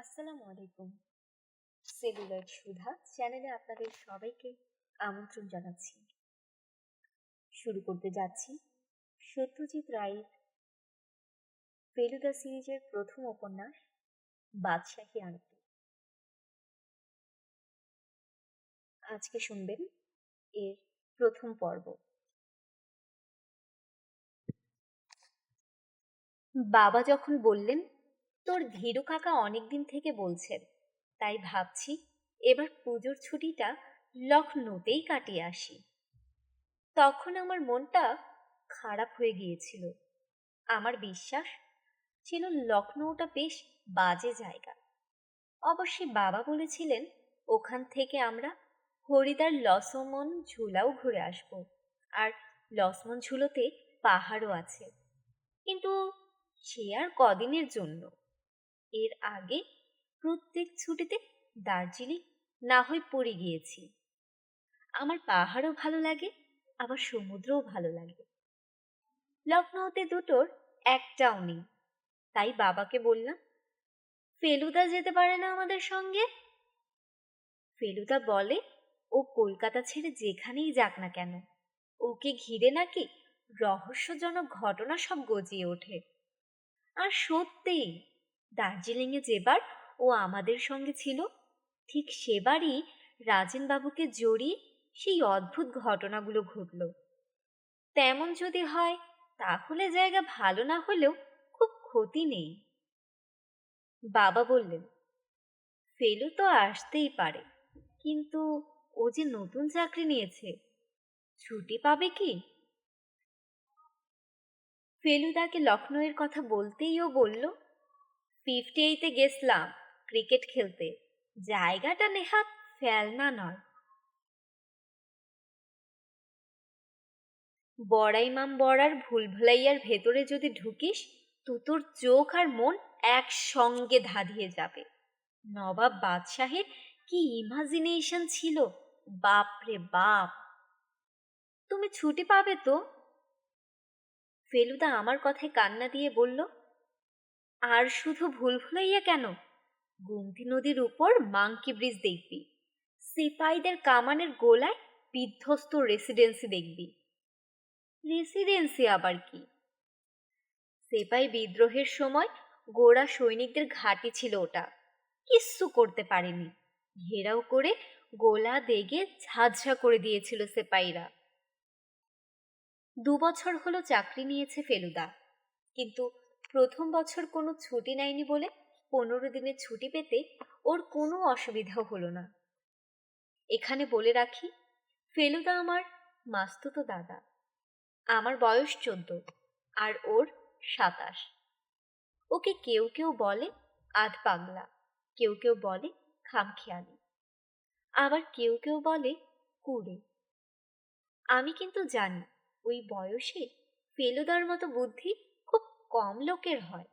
আসসালামু আলাইকুম। সেলুলার সুধা চ্যানেলে আপনাদের সবাইকে আমন্ত্রণ জানাচ্ছি। শুরু করতে যাচ্ছি সত্যজিৎ রায়ের ফেলুদা সিরিজের প্রথম উপন্যাস বাদশাহী আংটি। আজকে শুনবেন এর প্রথম পর্ব। বাবা যখন বললেন, তোর ধীরু কাকা অনেকদিন থেকে বলছেন, তাই ভাবছি এবার পুজোর ছুটিটা লখনৌতেই কাটিয়ে আসি। তখন আমার মনটা খারাপ হয়ে গিয়েছিল। আমার বিশ্বাস ছিল লখনৌটা বেশ বাজে জায়গা। অবশ্যই বাবা বলেছিলেন ওখান থেকে আমরা হরিদ্বার লসমন ঝুলাও ঘুরে আসব, আর লসমন ঝুলোতে পাহাড়ও আছে, কিন্তু সে আর কদিনের জন্য। এর আগে প্রত্যেক ছুটিতে দার্জিলিং না হয় পড়ে গিয়েছি। আমার পাহাড়ও ভালো লাগে, আবার সমুদ্রও ভালো লাগে। লখনৌতে দুটোর একটাও নেই। তাই বাবাকে বললাম, ফেলুদা যেতে পারে না আমাদের সঙ্গে? ফেলুদা বলে ও কলকাতা ছেড়ে যেখানেই যাক না কেন, ওকে ঘিরে নাকি রহস্যজনক ঘটনা সব গজিয়ে ওঠে। আর সত্যিই দার্জিলিংয়ে যেবার ও আমাদের সঙ্গে ছিল, ঠিক সেবারই রাজেন বাবুকে জড়িয়ে সেই অদ্ভুত ঘটনাগুলো ঘটল। তেমন যদি হয় তাহলে জায়গা ভালো না হলেও খুব ক্ষতি নেই। বাবা বললেন, ফেলু তো আসতেই পারে, কিন্তু ও যে নতুন চাকরি নিয়েছে, ছুটি পাবে কি? ফেলুদাকে লখনৌয়ের কথা বলতেই ও বলল, 58-এ গেছলাম ক্রিকেট খেলতে, জায়গাটা নেহাত ফেলনা নয়। বড়াইমাম বড়ার ভুলভুলাইয়ার ভেতরে যদি ঢুকিস তো তোর চোখ আর মন একসঙ্গে ধাঁধিয়ে যাবে। নবাব বাদশাহের কি ইমাজিনেশন ছিল, বাপ রে বাপ! তুমি ছুটি পাবে তো? ফেলুদা আমার কথায় কান্না দিয়ে বলল, আর শুধু ভুলভুলাইয়া কেন, গোমতী নদীর উপর মাংকি ব্রিজ দেখবি, সিপাহীদের কামানের গোলায় বিধ্বস্ত রেসিডেন্সি দেখবি। রেসিডেন্সি আবার কি? সিপাহী বিদ্রোহের সময় গোঁড়া সৈনিকদের ঘাঁটি ছিল ওটা, কিচ্ছু করতে পারেনি। ঘেরাও করে গোলা দেগে ঝাঁঝরা করে দিয়েছিল সিপাহীরা। 2 বছর হলো চাকরি নিয়েছে ফেলুদা, কিন্তু প্রথম বছর কোনো ছুটি নেয়নি বলে 15 দিনের ছুটি পেতে ওর কোনো অসুবিধাও হলো না। এখানে বলে রাখি, ফেলুদা আমার মাস্তুতো দাদা। আমার বয়স 14 আর ওর 27। ওকে কেউ কেউ বলে আধ পাগলা, কেউ কেউ বলে খামখেয়ালি, আবার কেউ কেউ বলে কুড়ে। আমি কিন্তু জানি ওই বয়সে ফেলুদার মতো বুদ্ধি খুব কম লোকের হয়,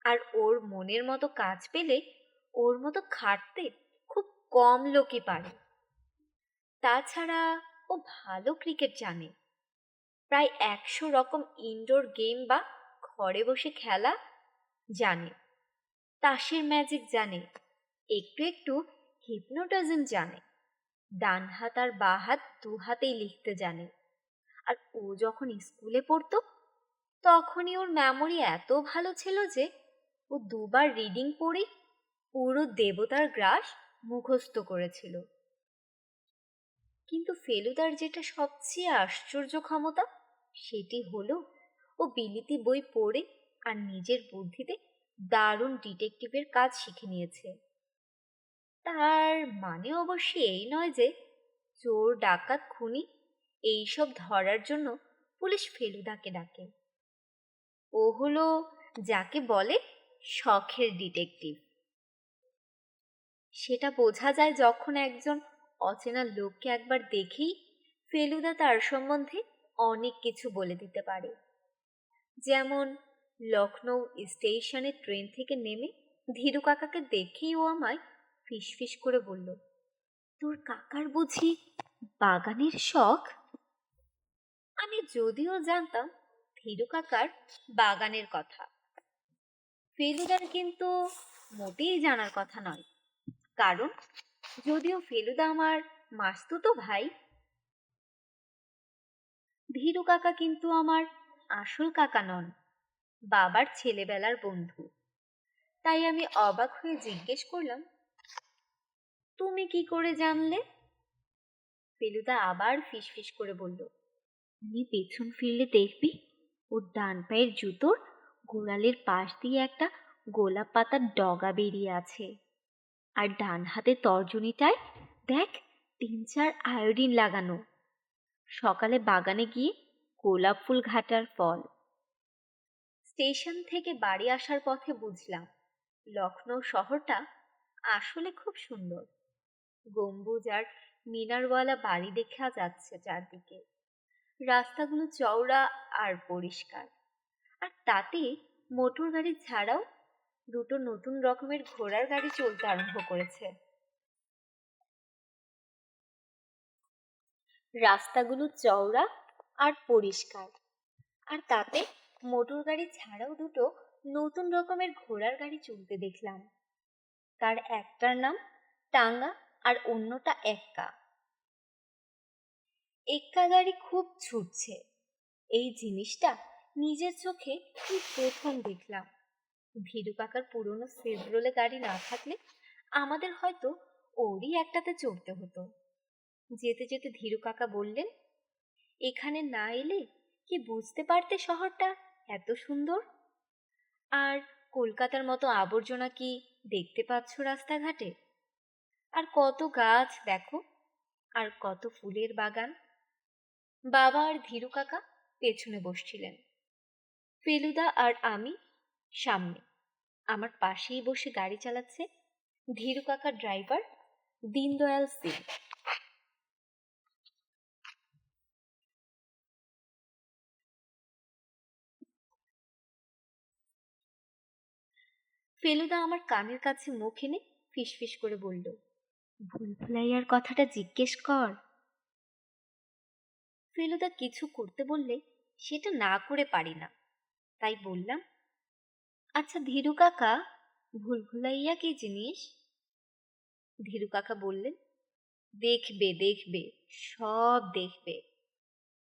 আর ওর মনের মতো কাজ পেলে ওর মতো খাটতে খুব কম লোকই পারে। তাছাড়া ও ভালো ক্রিকেট জানে, প্রায় 100 রকম ইনডোর গেম বা ঘরে বসে খেলা জানে, তাসের ম্যাজিক জানে, একটু একটু হিপনোটিজম জানে, ডান হাত আর বাঁ হাত 2 হাতেই লিখতে জানে। আর ও যখন স্কুলে পড়তো তখনই ওর মেমোরি এত ভালো ছিল যে ও 2বার রিডিং পড়ে পুরো দেবতার গ্রাস মুখস্থ করেছিল। কিন্তু ফেলুদার যেটা সবচেয়ে আশ্চর্য ক্ষমতা, সেটি হলো ও বিলিতি বই পড়ে আর নিজের বুদ্ধিতে দারুণ ডিটেকটিভের কাজ শিখে নিয়েছে। তার মানে অবশ্যই এই নয় যে চোর ডাকাত খুনি এইসব ধরার জন্য পুলিশ ফেলুদাকে ডাকে। ও হলো যাকে বলে শখের ডিটেকটিভ। সেটা বোঝা যায় যখন একজন অচেনা লোককে একবার দেখেই ফেলুদা তার সম্বন্ধে অনেক কিছু বলে দিতে পারে। যেমন লখনৌ স্টেশনে ট্রেন থেকে নেমে ধীরু কাকাকে দেখেই ও আমায় ফিসফিস করে বলল, তোর কাকার বুঝি বাগানের শখ? আমি যদিও জানতাম ধীরু কাকার বাগানের কথা, ফেলুদার কিন্তু মোটেই জানার কথা নয়, কারণ যদিও ফেলুদা আমার মাসতুতো ভাই, ধীরু কাকা কিন্তু আমার আসল কাকা নন, বাবার ছেলেবেলার বন্ধু। তাই আমি অবাক হয়ে জিজ্ঞেস করলাম, তুমি কি করে জানলে? ফেলুদা আবার ফিসফিস করে বলল, তুমি পেছন ফিরলে দেখবি ওর ডান পায়ের জুতোর গোড়ালির পাশ দিয়ে একটা গোলাপ পাতার ডগা বেরিয়ে আছে, আর ডান হাতে তর্জনীটায় দেখ 3-4 আয়োডিন লাগানো। সকালে বাগানে গিয়ে গোলাপ ফুল ঘাটার ফল। স্টেশন থেকে বাড়ি আসার পথে বুঝলাম লখনৌ শহরটা আসলে খুব সুন্দর। গম্বুজ আর মিনারওয়ালা বাড়ি দেখা যাচ্ছে চারদিকে, রাস্তাগুলো চওড়া আর পরিষ্কার, আর তাতে মোটর গাড়ি ছাড়াও দুটো নতুন রকমের ঘোড়ার গাড়ি চলতে আরম্ভ করেছে। রাস্তাগুলো চওড়া আর পরিষ্কার, আর তাতে মোটর গাড়ি ছাড়াও দুটো নতুন রকমের ঘোড়ার গাড়ি চলতে দেখলাম। তার একটার নাম টাঙ্গা আর অন্যটা এক্কা। এক্কা গাড়ি খুব ছুটছে, এই জিনিসটা নিজের চোখে এই প্রথম দেখলাম। ধীরু কাকার পুরনো সেজরোলে গাড়ি না থাকলে আমাদের হয়তো ওরই একটাতে চড়তে হতো। যেতে যেতে ধীরু কাকা বললেন, এখানে না এলে কি বুঝতে পারতে শহরটা এত সুন্দর? আর কলকাতার মতো আবর্জনা কি দেখতে পাচ্ছ রাস্তাঘাটে? আর কত গাছ দেখো, আর কত ফুলের বাগান। বাবা আর ধীরু কাকা পেছনে বসছিলেন, ফেলুদা আর আমি সামনে। আমার পাশেই বসে গাড়ি চালাচ্ছে ধীরু কাকা, ড্রাইভার দীনদয়াল সিং। ফেলুদা আমার কানের কাছে মুখ এনে ফিসফিস করে বলল, ভুলভুলাইয়ার কথাটা জিজ্ঞেস কর। ফেলুদা কিছু করতে বললে সেটা না করে পারি না, তাই বললাম, আচ্ছা ধীরু কাকা, ভুলভুলাইয়া কি জিনিস? ধীরু কাকা বললেন, দেখবে দেখবে, সব দেখবে।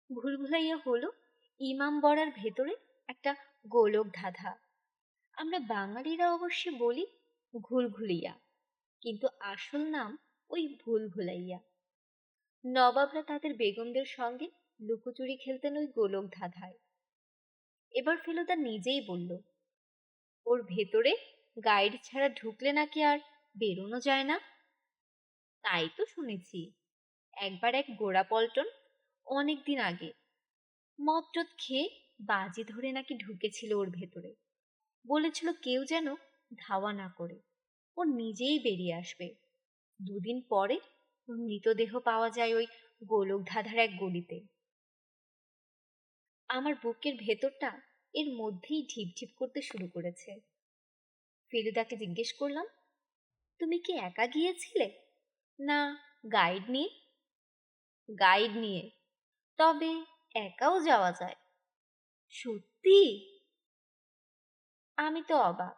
ভুলভুলাইয়া হলো ইমামবাড়ার ভেতরে একটা গোলক ধাঁধা। আমরা বাঙালিরা অবশ্য বলি ঘুলঘুলিয়া, কিন্তু আসল নাম ওই ভুলভুলাইয়া। নবাবরা তাদের বেগমদের সঙ্গে লুকোচুরি খেলতেন ওই গোলক ধাঁধায়। এবার ফেলুদা নিজেই বলল, ওর ভেতরে গাইড ছাড়া ঢুকলে নাকি আর বেরোনো যায় না। তাই তো শুনেছি। একবার এক গোড়া পল্টন অনেক দিন আগে মদটদ খেয়ে বাজি ধরে নাকি ঢুকেছিল ওর ভেতরে। বলেছিল কেউ যেন ধাওয়া না করে, ও নিজেই বেরিয়ে আসবে। 2 দিন পরে ওর মৃতদেহ পাওয়া যায় ওই গোলক ধাঁধার এক গলিতে। আমার বুকের ভেতরটা এর মধ্যেই ঢিপঢিপ করতে শুরু করেছে। ফেলুদাকে জিজ্ঞেস করলাম, তুমি কি একা গিয়েছিলে না গাইড নিয়ে? গাইড নিয়ে, তবে একাও যাওয়া যায়। সত্যি? আমি তো অবাক,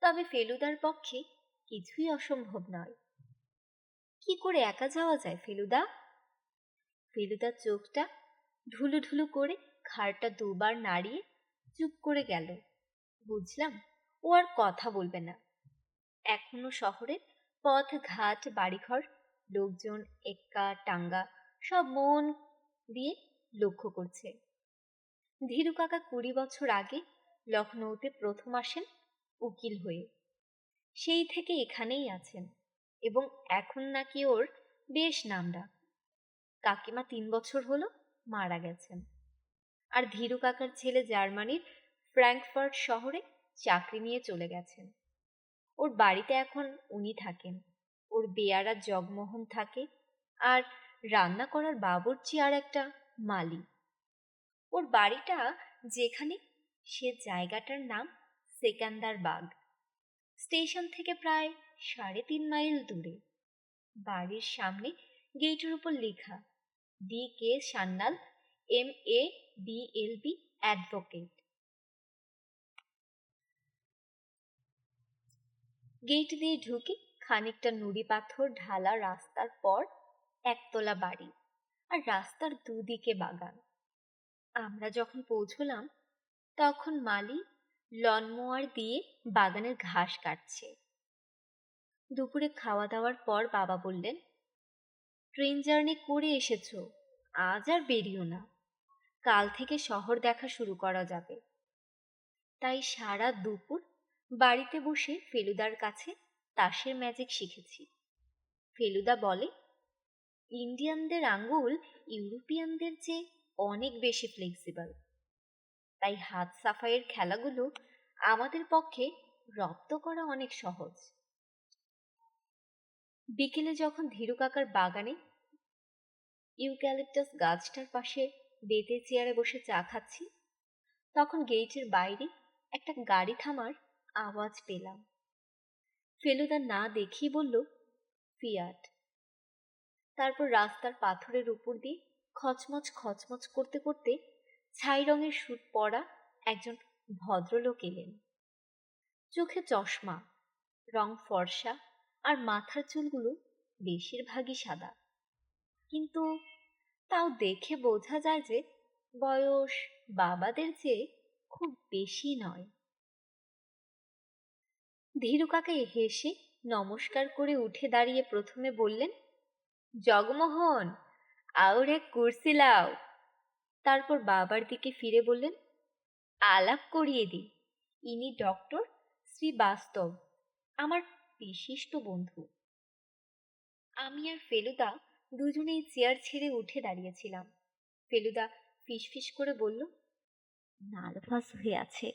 তবে ফেলুদার পক্ষে কিছুই অসম্ভব নয়। কি করে একা যাওয়া যায় ফেলুদা? ফেলুদার চোখটা ঢুলু ঢুলু করে ঘাড়টা দুবার নাড়িয়ে চুপ করে গেল। বুঝলাম ও আর কথা বলবে না। এখনো শহরের পথ ঘাট বাড়িঘর লোকজন এক্কা টাঙ্গা সব মন দিয়ে লক্ষ্য করছে। ধীরু কাকা 20 বছর আগে লখনৌতে প্রথম আসেন উকিল হয়ে, সেই থেকে এখানেই আছেন, এবং এখন নাকি ওর বেশ নামডাক। কাকিমা 3 বছর হলো মারা গেছেন, আর ধীরু কাকার ছেলে জার্মানির ফ্র্যাঙ্কফার্ট শহরে চাকরি নিয়ে চলে গেছেন। ওর বাড়িতে এখন উনি থাকেন, ওর বেয়ারা জগমোহন থাকে, আর রান্না করার বাবুর্চি আর একটা মালি। ওর বাড়িটা যেখানে, সে জায়গাটার নাম সেকান্দার বাগ। স্টেশন থেকে প্রায় 3.5 মাইল দূরে। বাড়ির সামনে গেটের উপর লেখা, D.K. Sanyal, M.A. B.L.B. Advocate. Gate দিয়ে ঢুকে খানিকটা নুড়ি পাথর ঢালা রাস্তার পর একতলা বাড়ি, আর রাস্তার দুদিকে বাগান। আমরা যখন পৌঁছলাম তখন মালি লনমোয়ার দিয়ে বাগানের ঘাস কাটছে। দুপুরে খাওয়া দাওয়ার পর বাবা বললেন, ট্রেন জার্নি করে এসেছো, আজ আর বেরিও না, কাল থেকে শহর দেখা শুরু করা যাবে। তাই সারা দুপুর বাড়িতে বসে ফেলুদার কাছে তাসের ম্যাজিক শিখেছি। ফেলুদা বলে, ইন্ডিয়ানদের আঙ্গুল ইউরোপিয়ানদের চেয়ে অনেক বেশি ফ্লেক্সিবল, তাই হাত সাফাইয়ের খেলাগুলো আমাদের পক্ষে রপ্ত করা অনেক সহজ। বিকেলে যখন ধীরু কাকার বাগানে ইউক্যালিপটাস গাছটার পাশে বেতে চেয়ারে বসে চা খাচ্ছি, তখন গেটের বাইরে একটা গাড়ি থামার আওয়াজ পেলাম। ফেলুদা না দেখেই বলল, ফিয়াট। তারপর রাস্তার পাথরের উপর দিয়ে খচমচ খচমচ করতে করতে ছাই রঙের স্যুট পরা একজন ভদ্রলোক এলেন। চোখে চশমা, রং ফর্সা, আর মাথার চুলগুলো বেশিরভাগই সাদা, কিন্তু তাও দেখে বোঝা যায় যে বয়স বাবাদের চেয়ে খুব বেশি নয়। ধীরু কাকা হেসে নমস্কার করে উঠে দাঁড়িয়ে প্রথমে বললেন, জগমোহন, আউর এক কুর্সি লাও। তারপর বাবার দিকে ফিরে বললেন, আলাপ করিয়ে দিই, ইনি ডক্টর শ্রীবাস্তব, আমার বিশিষ্ট বন্ধু। আমি আর ফেলুদা দুজনেই চেয়ার ছেড়ে উঠে দাঁড়িয়েছিলাম। ফেলুদা ফিসফিস করে বলল, নার্ভাস হয়ে আছে,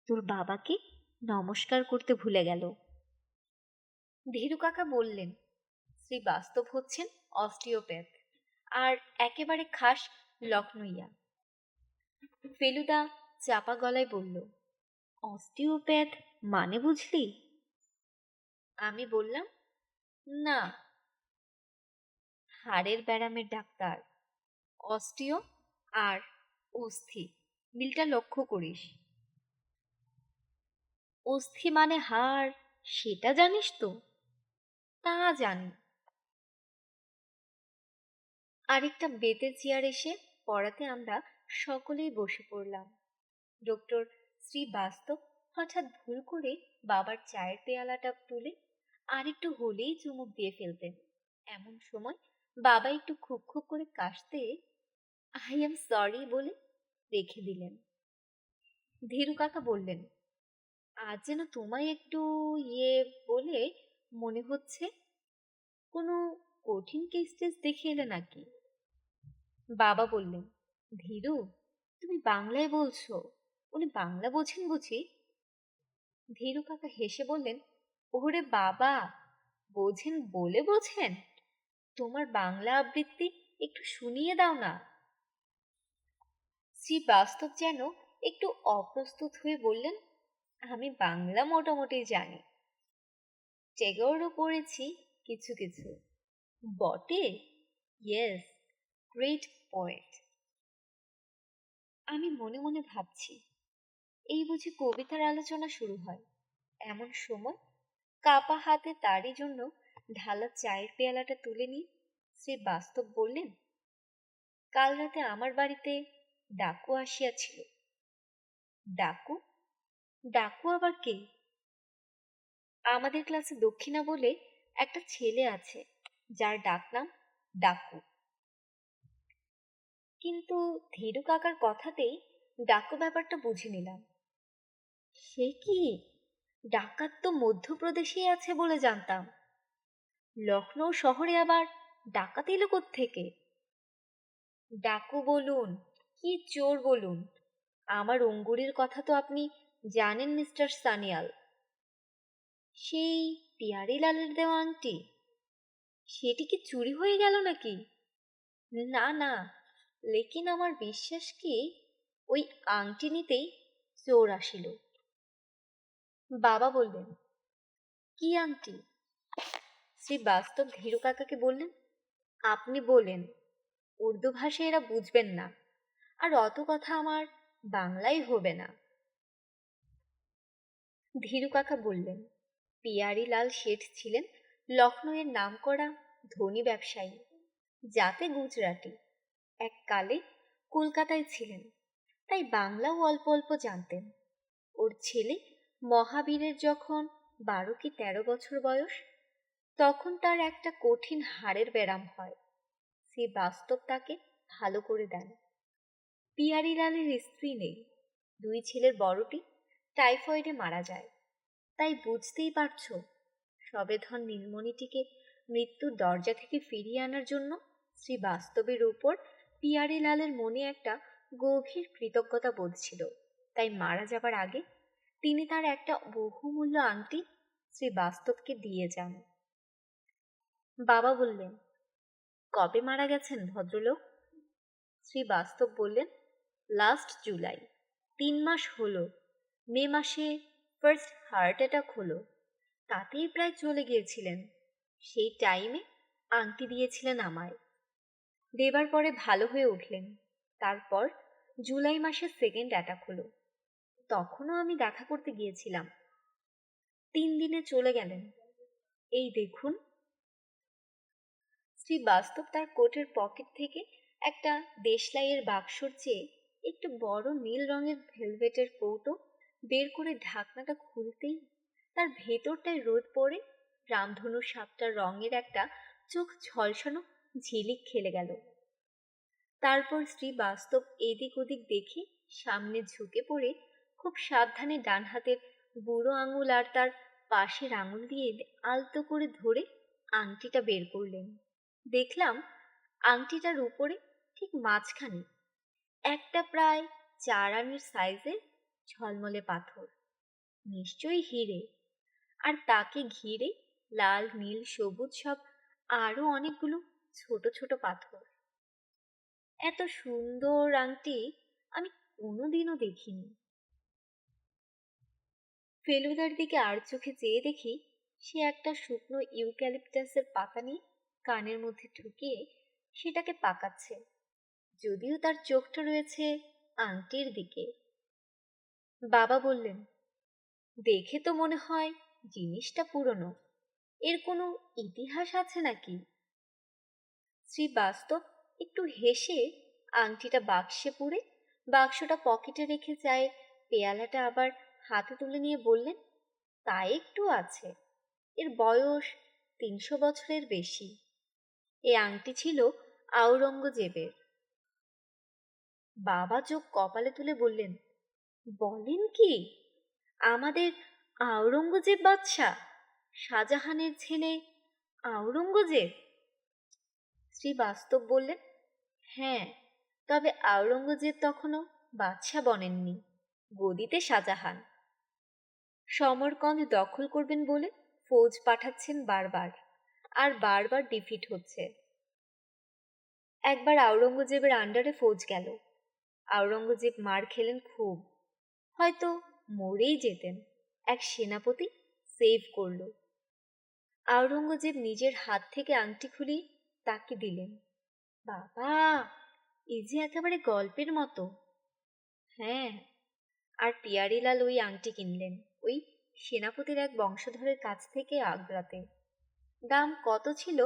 তোর বাবাকে নমস্কার করতে ভুলে গেল। ধীরু কাকা বললেন, শ্রীবাস্তব হচ্ছেন অস্টিওপ্যাথ, আর একেবারে খাস লখনইয়া। ফেলুদা চাপা গলায় বলল, অস্টিওপ্যাথ মানে বুঝলি? আমি বললাম, না। হাড়ের ব্যারামের ডাক্তার। অস্টিও আর অস্থি, মিলটা লক্ষ্য করিস। অস্থি মানে হাড়, সেটা জানিস তো? তা জানি। আরেকটা বেতের চেয়ার এসে পড়াতে আমরা সকলেই বসে পড়লাম। ডক্টর শ্রীবাস্তব হঠাৎ ভুল করে বাবার চায়ের পেয়ালাটা তুলে আরেকটু হলেই চুমুক দিয়ে ফেলতেন। এমন সময় বাবা একটু খুব খুব করে কাশতে আই এম সরি বলে রেখে দিলেন। ধীরু কাকা বললেন, আজ যেন তোমায় একটু ইয়ে বলে মনে হচ্ছে, কোনো কঠিন কেস টেস দেখে এলে নাকি? বাবা বললেন, ধীরু, তুমি বাংলায় বলছো, উনি বাংলা বোঝেন বুঝি? ধীরু কাকা হেসে বললেন, ওরে বাবা, বোঝেন বলে বোঝেন, তোমার বাংলা আবৃত্তি একটু শুনিয়ে দাও না। শ্রী বাস্তব যেন একটু অপ্রস্তুত হয়ে বললেন, আমি বাংলা মোটামুটি জানি, টেগোরও পড়েছি কিছু কিছু। বটে? Yes, great poet. আমি মনে মনে ভাবছি, এই বুঝি কবিতার আলোচনা শুরু হয়। এমন সময় কাপা হাতে তারই জন্য ঢালা চায়ের পেয়ালাটা তুলে নিয়ে শ্রী বাস্তব বললেন, কাল রাতে আমার বাড়িতে ডাকু আসিয়াছিল। ডাকু? ডাকু আবার কে? আমাদের ক্লাসে দক্ষিণা বলে একটা ছেলে আছে, যার ডাকনাম ডাকু। কিন্তু ধীরু কাকার কথাতেই ডাকু ব্যাপারটা বুঝে নিলাম। সে কি, ডাকাত তো মধ্যপ্রদেশে আছে বলে জানতাম, লখনৌ শহরে আবার ডাকাত এলো কোত্থেকে? ডাকু বলুন কি চোর বলুন, আমার অঙ্গুরির কথা তো আপনি জানেন মিস্টার সানিয়াল। সেই পিয়ারিলালের দেওয়া আংটি, সেটি কি চুরি হয়ে গেল নাকি? না না, লেকিন আমার বিশ্বাস কি ওই আংটি নিতেই চোর আসিল। বাবা বললেন, কি আংটি? শ্রী বাস্তব ধীরু কাকাকে বললেন, আপনি বলেন, উর্দু ভাষায় এরা বুঝবেন না, আর অত কথা আমার বাংলায় হবে না। ধীরু কাকা বললেন, পিয়ারীলাল শেঠ ছিলেন লখনৌয়ের নামকরা ধনী ব্যবসায়ী, যাতে গুজরাটি। এককালে কলকাতায় ছিলেন, তাই বাংলাও অল্প অল্প জানতেন। ওর ছেলে মহাবীরের যখন 12 কি 13 বছর বয়স, তখন তার একটা কঠিন হাড়ের ব্যারাম হয়। শ্রী বাস্তব তাকে ভালো করে দেন। পিয়ারীলালের স্ত্রী নেই, 2 ছেলের বড়টি টাইফয়েডে মারা যায়। তাই বুঝতেই পারছো, সবেধন নীলমণিটিকে মৃত্যুর দরজা থেকে ফিরিয়ে আনার জন্য শ্রী বাস্তবের উপর পিয়ারীলালের মনে একটা গভীর কৃতজ্ঞতা বোধ ছিল। তাই মারা যাবার আগে তিনি তার একটা বহুমূল্য আংটি শ্রী বাস্তবকে দিয়ে যান। বাবা বললেন, কবে মারা গেছেন ভদ্রলোক? শ্রী বাস্তব বললেন, লাস্ট জুলাই, 3 মাস হলো। মে মাসে ফার্স্ট হার্ট অ্যাটাক হলো, তাতেই প্রায় চলে গিয়েছিলেন। সেই টাইমে আংটি দিয়েছিলেন আমায়, দেবার পরে ভালো হয়ে উঠলেন। তারপর জুলাই মাসে সেকেন্ড অ্যাটাক হলো, তখনও আমি দেখা করতে গিয়েছিলাম। 3 দিনে চলে গেলেন। এই দেখুন। শ্রী বাস্তব তার কোটের পকেট থেকে একটা দেশলাইয়ের বাক্সর চেয়ে একটু বড় নীল রঙের ভেলভেটের কৌটো বের করে ঢাকনাটা খুলতেই তার ভেতরটায় রোদ পড়ে রামধনু সাপটার রঙের একটা চোখ ঝলসানো ঝিলিক খেলে গেল। তারপর শ্রী বাস্তব এদিক ওদিক দেখে সামনে ঝুঁকে পড়ে খুব সাবধানে ডান হাতের বুড়ো আঙুল আর তার পাশের আঙুল দিয়ে আলতো করে ধরে আংটিটা বের করলেন। দেখলাম আংটিটার উপরে ঠিক মাঝখানে একটা প্রায় 4 আনার সাইজের ঝলমলে পাথর, নিশ্চয়ই হিরে। আর তাকে ঘিরে লাল নীল সবুজ সব আরো অনেকগুলো ছোট ছোট পাথর। এত সুন্দর আংটি আমি কোনোদিনও দেখিনি। ফেলুদার দিকে আর চোখে চেয়ে দেখি সে একটা শুকনো ইউক্যালিপটাসের পাতা নিয়ে কানের মধ্যে ঢুকিয়ে সেটাকে পাকাচ্ছে, যদিও তার চোখটা রয়েছে আংটির দিকে। বাবা বললেন, দেখে তো মনে হয় জিনিসটা পুরনো, এর কোনো ইতিহাস আছে নাকি? শ্রী বাস্তব একটু হেসে আংটিটা বাক্সে পুরে বাক্সটা পকেটে রেখে চায়ে পেয়ালাটা আবার হাতে তুলে নিয়ে বললেন, তা একটু আছে। এর বয়স 300 বছরের বেশি। এই আংটি ছিল আওরঙ্গজেবের। বাবা চোখ কপালে তুলে বললেন, বলেন কি? আমাদের আওরঙ্গজেব বাদশা, শাহজাহানের ছেলে আওরঙ্গজেব? শ্রী বাস্তব বললেন, হ্যাঁ, তবে আওরঙ্গজেব তখনও বাদশা বনেননি, গদিতে শাহজাহান। সমরকন্দ দখল করবেন বলে ফৌজ পাঠাচ্ছেন বারবার, আর বারবার ডিফিট হচ্ছে। একবার আওরঙ্গজেবের আন্ডারে ফৌজ গেল, আওরঙ্গজেব মার খেলেন খুব, হয়তো মরেই যেতেন। এক সেনাপতি সেভ করল। আওরঙ্গজেব নিজের হাত থেকে আংটি খুলিয়ে তাকে দিলেন। বাবা, এই যে একেবারে গল্পের মতো। হ্যাঁ, আর পিয়ারীলাল ওই আংটি কিনলেন ওই সেনাপতির এক বংশধরের কাছ থেকে আগ্রাতে। দাম কত ছিল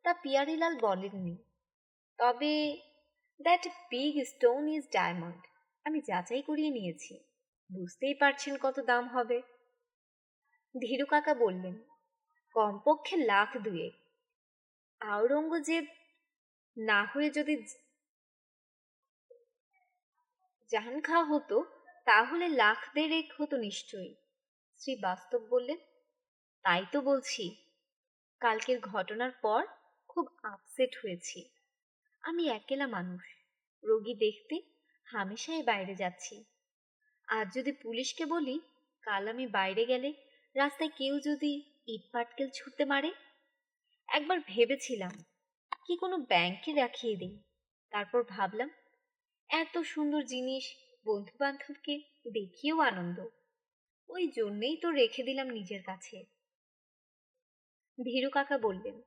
তা পিয়ারীলাল বলেননি, তবে that big stone is diamond আমি যাচাই করিয়ে নিয়েছি। বুঝতেই পারছেন কত দাম হবে। ধীরু কাকা বললেন, কমপক্ষে 1,02,000। আওরঙ্গজেব না হয়ে যদি জাহান খাওয়া হতো তাহলে 1,02,000 হতো নিশ্চয়ই। শ্রী বাস্তব বললেন, তাই তো বলছি, কালকের ঘটনার পর খুব আপসেট হয়েছি। আমি একলা মানুষ, রোগী দেখতে হামেশাই বাইরে যাচ্ছি। আজ যদি পুলিশকে বলি কাল আমি বাইরে গেলে রাস্তায় কেউ যদি ইট পাটকেল ছুঁড়তে মারে। একবার ভেবেছিলাম কি কোনো ব্যাংকে রাখিয়ে দিই, তারপর ভাবলাম এত সুন্দর জিনিস বন্ধু বান্ধবকে দেখিয়েও আনন্দ, ওই জন্যেই তো রেখে দিলাম নিজের কাছে। ধীরু কাকা বললেন,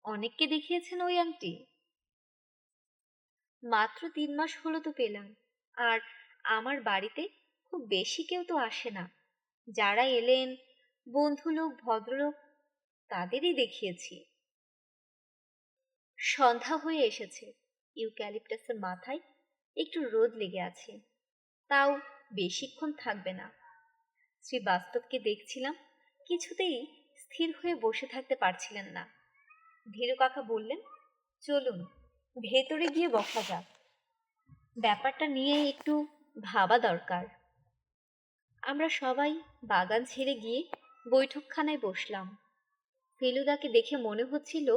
অনেককে দেখিয়েছেন ওই আংটি? মাত্র 3 মাস হলো তো পেলাম, আর আমার বাড়িতে খুব বেশি কেউ তো আসে না। যারা এলেন বন্ধুলোক ভদ্রলোক তাদেরই দেখিয়েছি। সন্ধ্যা হয়ে এসেছে। ইউক্যালিপটাসের মাথায় একটু রোদ লেগে আছে, তাও বেশিক্ষণ থাকবে না। শ্রীবাস্তবকে দেখছিলাম, কিছুতেই স্থির হয়ে বসে থাকতে পারছিলেন না। ধীরু কাকা বললেন, চলুন ভেতরে গিয়ে বসা যাক, ব্যাপারটা নিয়ে একটু ভাবা দরকার। আমরা সবাই বাগান ছেড়ে গিয়ে বৈঠকখানায় বসলাম। ফেলুদাকে দেখে মনে হচ্ছিল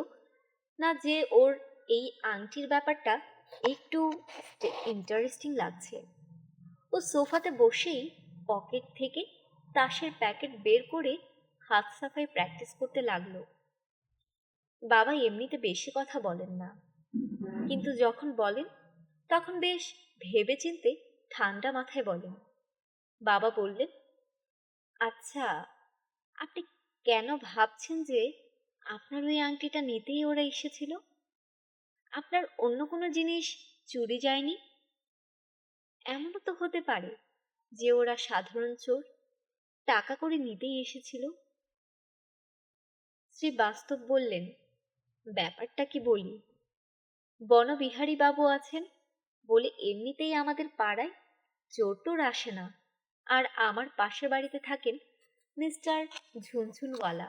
না যে ওর এই আংটির ব্যাপারটা একটু ইন্টারেস্টিং লাগছে। ও সোফাতে বসেই পকেট থেকে তাসের প্যাকেট বের করে হাত সাফাই প্র্যাকটিস করতে লাগলো। বাবা এমনিতে বেশি কথা বলেন না, কিন্তু যখন বলেন তখন বেশ ভেবেচিন্তে ঠান্ডা মাথায় বলেন। বাবা বললেন, আচ্ছা, আপনি কেন ভাবছেন যে আপনার ওই আংটিটা নিতেই ওরা এসেছিল? আপনার অন্য কোনো জিনিস চুরি যায়নি? এমনও তো হতে পারে যে ওরা সাধারণ চোর, টাকা করে নিতেই এসেছিল। শ্রী বাস্তব বললেন, ব্যাপারটা কি বলি, বনবিহারী বাবু আছেন বলে এমনিতেই আমাদের পাড়ায় চোর টোর আসে না। আর আমার পাশের বাড়িতে থাকেন মিস্টার ঝুনঝুনওয়ালা,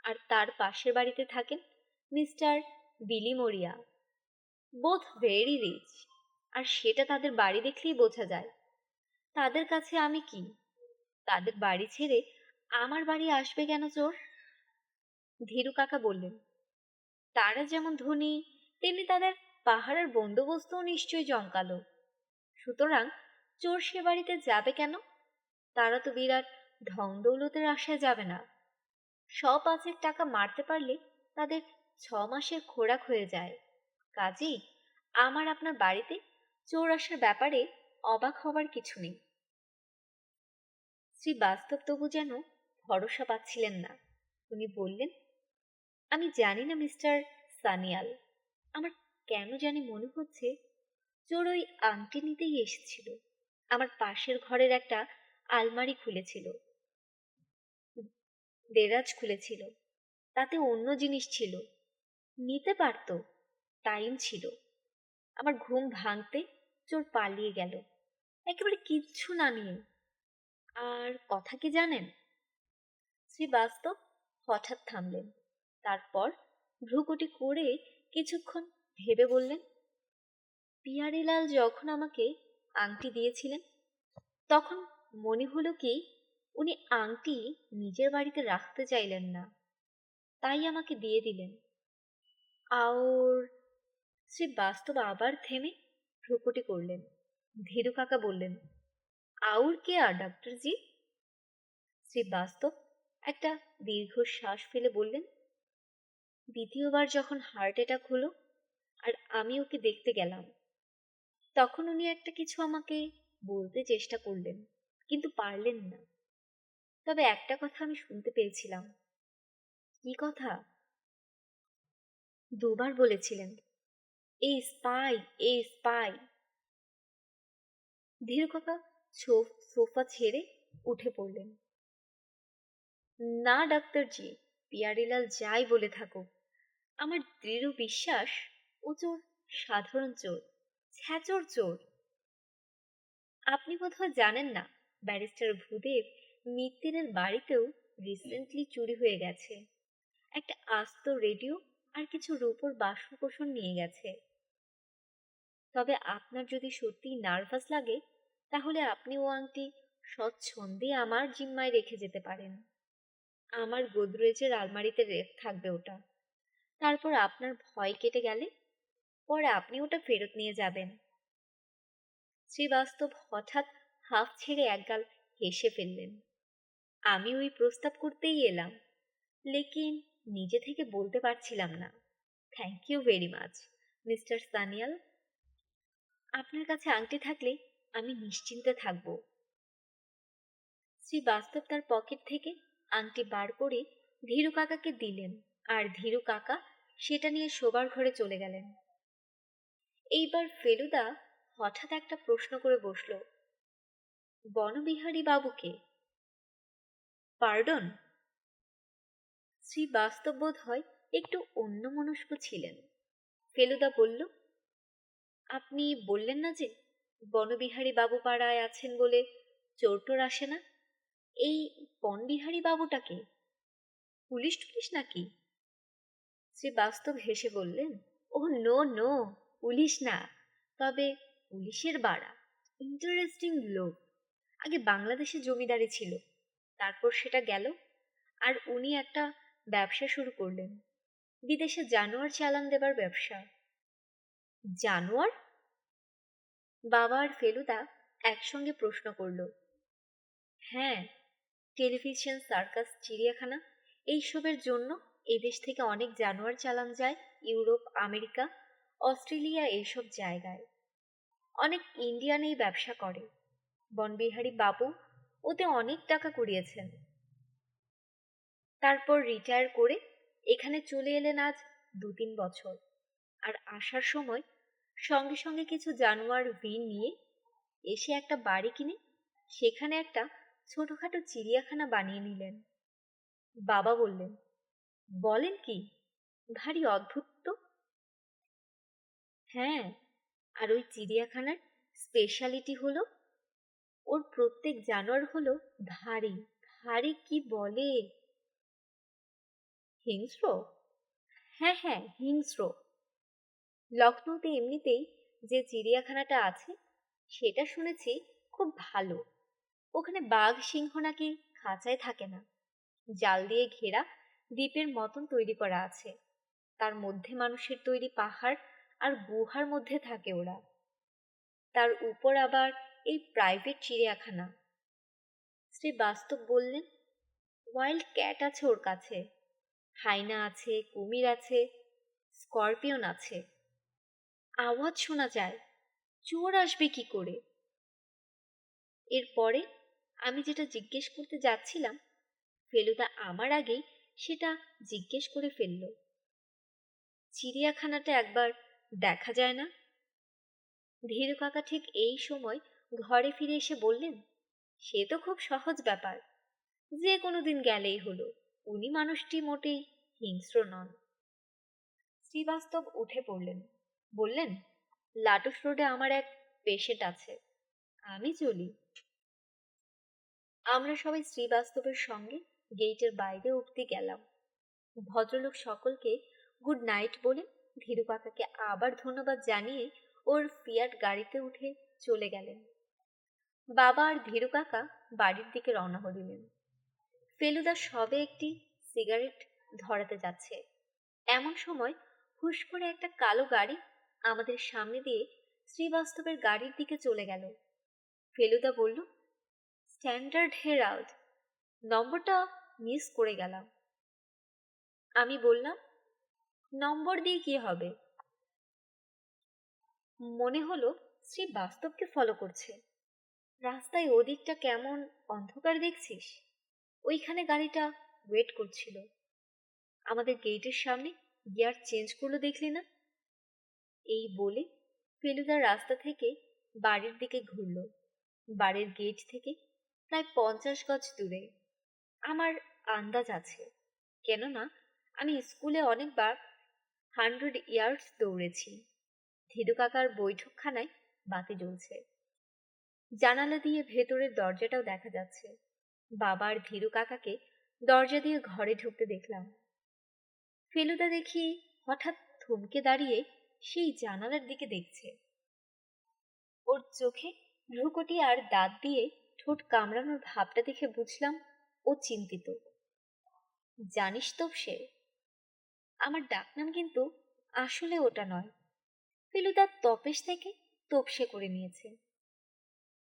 আর তার পাশের বাড়িতে থাকেন mister Bilimoria, both very rich. আর সেটা তাদের বাড়ি দেখলেই বোঝা যায়। তাদের কাছে আমি কি? তাদের বাড়ি ছেড়ে আমার বাড়ি আসবে কেন চোর? ধীরু কাকা বললেন, তারা যেমন ধনী তেমনি তাদের পাহারার বন্দোবস্তও নিশ্চয়ই জমকালো। সুতরাং চোর সে বাড়িতে যাবে কেন? তারা তো বিরাট ধন দৌলতের আশায় যাবে না। 100-5 টাকা মারতে পারলে তাদের 6 মাসের খোরাক হয়ে যায়। কাজেই আমার আপনার বাড়িতে চোর আসার ব্যাপারে অবাক হবার কিছু নেই। শ্রী বাস্তব তবু যেন ভরসা পাচ্ছিলেন না। উনি বললেন, আমি জানি না মিস্টার সানিয়াল, আমার কেন জানি মনে হচ্ছে চোর ওই আংটি নিতেই এসেছিল। আমার পাশের ঘরের একটা আলমারি খুলেছিল, দেরাজ খুলেছিল, তাতে অন্য জিনিস ছিল, নিতে পারত, টাইম ছিল। আমার ঘুম ভাঙতে চোর পালিয়ে গেল, একেবারে কিচ্ছু না নিয়ে। আর কথা কি জানেন? শ্রীবাস্তব হঠাৎ থামলেন, তারপর ভ্রুকুটি করে কিছুক্ষণ ভেবে বললেন, পিয়ারিলাল যখন আমাকে আংটি দিয়েছিলেন তখন মনে হলো কি উনি আংটি নিজের বাড়িতে রাখতে চাইলেন না, তাই আমাকে দিয়ে দিলেন। আর শ্রী বাস্তব আবার থেমে ভ্রুকুটি করলেন। ধীরু কাকা বললেন, আউর কে আর ডাক্তারজি? শ্রী বাস্তব একটা দীর্ঘশ্বাস ফেলে বললেন, দ্বিতীয়বার যখন হার্ট অ্যাটাক হলো আর আমি ওকে দেখতে গেলাম, তখন উনি একটা কিছু আমাকে বলতে চেষ্টা করলেন, কিন্তু পারলেন না। তবে একটা কথা আমি শুনতে পেয়েছিলাম। কি কথা? দুবার বলেছিলেন, এই স্পাই, এই স্পাই। ধীরু কাকা সোফা ছেড়ে উঠে পড়লেন। না ডাক্তারজি, পিয়ারিলাল যাই বলে থাকুক, আমার দৃঢ় বিশ্বাস ও চোর, সাধারণ চোর, ছ্যাচোর চোর। আপনি বোধহয় জানেন না, ব্যারিস্টার ভূদেব মিত্তিরের বাড়িতেও রিসেন্টলি চুরি হয়ে গেছে। একটা আস্ত রেডিও আর কিছু রূপোর বাসনকোসন নিয়ে গেছে। তবে আপনার যদি সত্যিই নার্ভাস লাগে, তাহলে আপনি ও আংটি স্বচ্ছন্দে আমার জিম্মায় রেখে যেতে পারেন। আমার গোদরেজের আলমারিতে থাকবে ওটা। তারপর আপনার ভয় কেটে গেলে পরে আপনি ওটা ফেরত নিয়ে যাবেন। শ্রীবাস্তব হঠাৎ হাঁফ ছেড়ে একগাল হেসে ফেললেন। আমি ওই প্রস্তাব করতেই এলাম, লেকিন নিজে থেকে বলতে পারছিলাম না। Thank you very much, mister Sanyal. আপনার কাছে আংটি থাকলে আমি নিশ্চিন্তে থাকব। শ্রীবাস্তব তার পকেট থেকে আংটি বার করে ধীরু কাকাকে দিলেন, আর ধীরু কাকা সেটা নিয়ে শোবার ঘরে চলে গেলেন। এইবার ফেলুদা হঠাৎ একটা প্রশ্ন করে বসল, বনবিহারী বাবুকে? পার্ডন, শ্রী বাস্তব বোধ হয় একটু অন্যমনস্ক ছিলেন। ফেলুদা বলল, আপনি বললেন না যে বনবিহারী বাবু পাড়ায় আছেন বলে চোর টোর আসে না? এই বনবিহারী বাবুটাকে পুলিশ টুলিশ নাকি? শ্রী বাস্তব হেসে বললেন, ও নো নো, পুলিশ না, তবে পুলিশের বাড়া। ইন্টারেস্টিং লোক। আগে বাংলাদেশে জমিদারি ছিল, তারপর সেটা গেল, আর উনি একটা ব্যবসা শুরু করলেন, বিদেশে জানোয়ার চালান দেবার ব্যবসা। জানোয়ার? বাবা আর ফেলুদা একসঙ্গে প্রশ্ন করল। হ্যাঁ, টেলিভিশন, সার্কাস, চিড়িয়াখানা এইসবের জন্য এদেশ থেকে অনেক জানোয়ার চালান যায় ইউরোপ, আমেরিকা, অস্ট্রেলিয়া, এইসব জায়গায়। অনেক ইন্ডিয়ান এই ব্যবসা করে। বনবিহারী বাবু ওতে অনেক টাকা কুড়িয়েছেন। তারপর রিটায়ার করে এখানে চলে এলেন আজ 2-3 বছর। আর আসার সময় সঙ্গে সঙ্গে কিছু জানোয়ার নিয়ে এসে একটা বাড়ি কিনে সেখানে একটা ছোটখাটো চিড়িয়াখানা বানিয়ে নিলেন। বাবা বললেন, বলেন কি, ভারী অদ্ভুত তো। হ্যাঁ, আর ওই চিড়িয়াখানার স্পেশালিটি হলো ওর প্রত্যেক জানোয়ার হলো ভারী, ভারী কি বলে, হিংস্র। হ্যাঁ হ্যাঁ, হিংস্র। লখনৌতে এমনিতেই যে চিড়িয়াখানাটা আছে সেটা শুনেছি খুব ভালো। ওখানে বাঘ সিংহ নাকি খাঁচায় থাকে না, জাল দিয়ে ঘেরা দ্বীপের মতন তৈরি করা আছে, তার মধ্যে মানুষের তৈরি পাহাড় আর গুহার মধ্যে থাকে ওরা। তার উপর আবার এই প্রাইভেট চিড়িয়াখানা। শ্রী বাস্তব বললেন, ওয়াইল্ড ক্যাট আছে ওর কাছে, হাইনা আছে, কুমির আছে, স্করপিয়ন আছে। আওয়াজ শোনা যায়, চোর আসবে কি করে? এরপরে আমি যেটা জিজ্ঞেস করতে যাচ্ছিলাম, ফেলুদা আমার আগেই সেটা জিজ্ঞেস করে ফেলল। চিড়িয়াখানাটা একবার দেখা যায় না? ধীরু কাকা ঠিক এই সময় ঘরে ফিরে এসে বললেন, সে তো খুব সহজ ব্যাপার, যে কোনো দিন গেলেই হলো। উনি মানুষটি মোটেই হিংস্র নন। শ্রীবাস্তব উঠে পড়লেন, বললেন, লাটুস রোডে আমার এক পেশেন্ট আছে, আমি চলি। আমরা সবাই শ্রীবাস্তবের সঙ্গে গেটের বাইরে অবধি গেলাম। ভদ্রলোক সকলকে গুড নাইট বলে ধীরু কাকাকে আবার ধন্যবাদ জানিয়ে ওর ফিয়াট গাড়িতে উঠে চলে গেলেন। বাবা আর ধীরু কাকা বাড়ির দিকে রওনা হলেন। ফেলুদা সবে একটি সিগারেট ধরাতে যাচ্ছে, এমন সময় হুশ করে একটা কালো গাড়ি আমাদের সামনে দিয়ে শ্রীবাস্তবের গাড়ির দিকে চলে গেল। ফেলুদা বলল, স্ট্যান্ডার্ড হেরাল্ড, নম্বরটা মিস করে গেলাম। আমি বললাম, নম্বর দিয়ে কি হবে? মনে হলো শ্রী বাস্তবকে ফলো করছে। রাস্তায় ওদিকটা কেমন অন্ধকার দেখছিস, ওইখানে গাড়িটা ওয়েট করছিল। আমাদের গেটের সামনে গিয়ার চেঞ্জ করলো, দেখলি না? এই বলে ফেলুদা রাস্তা থেকে বাড়ির দিকে ঘুরল। বাড়ির গেট থেকে প্রায় 50 গজ দূরে। আমার আন্দাজ আছে, কেননা আমি স্কুলে অনেকবার 100 ইয়ার্স দৌড়েছি। ধীরু কাকার বৈঠকখানায় বাতি জ্বলছে, জানালা দিয়ে ভেতরের দরজাটাও দেখা যাচ্ছে। বাবার ধীরু কাকাকে দরজা দিয়ে ঘরে ঢুকতে দেখলাম। ফেলুদা দেখি হঠাৎ থমকে দাঁড়িয়ে সেই জানালার দিকে দেখছে। ওর চোখে ভ্রুকুটি আর দাঁত দিয়ে ঠোঁট কামড়ানোর ভাবটা দেখে বুঝলাম ও চিন্তিত। জানিস তো, সে আমার ডাকনাম কিন্তু আসলে ওটা নয়। ফেলুদা তপেশ থেকে তোপসে করে নিয়েছে।